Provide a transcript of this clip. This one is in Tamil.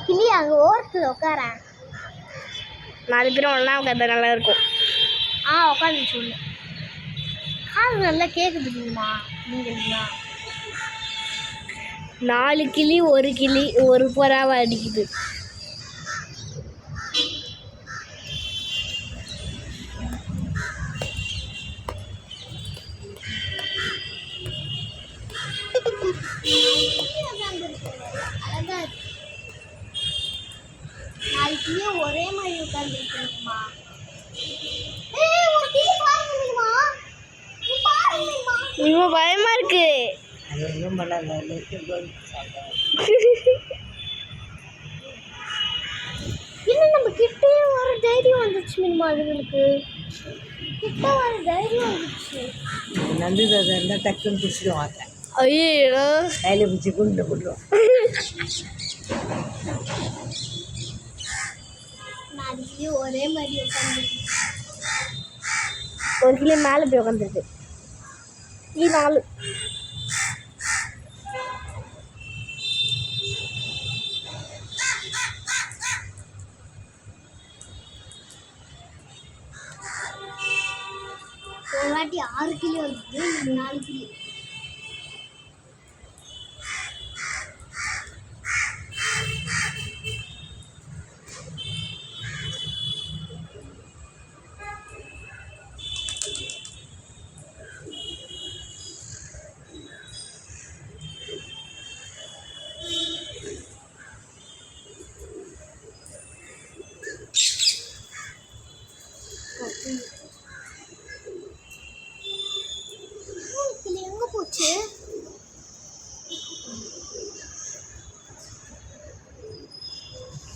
கிளி அங்கே ஓரத்தில் உட்காரேன். 4 பேரும் ஒன்றா உட்காந்து நல்லா இருக்கும். உட்காந்து சொல்லு. காது நல்லா கேட்குதுமா நீங்களா? 4 கிளி ஒரு புறாவை அடிக்குது. ஒரே மாதிரி உட்கார்ந்துருக்குமா? இன்னும் பயமா இருக்கு. இன்னும் நம்ம கிட்டே வர தைரியம் வந்துச்சு மீனுமா? அதுங்களுக்கு கிட்ட வர தைரியம் வந்துச்சு. நந்திதா இருந்தால் டக்குன்னு பிடிச்சிடுவாங்க. ஐயோ கையில் பிடிச்சி குண்டு போட்டுருவோம். ஒரே மாதிரி உட்காந்துருக்கு. ஒரு கிளி மேலே போய் உட்காந்துருக்கு. 4 ஒரு வாட்டி 6 கிளி வந்து 4 கிளி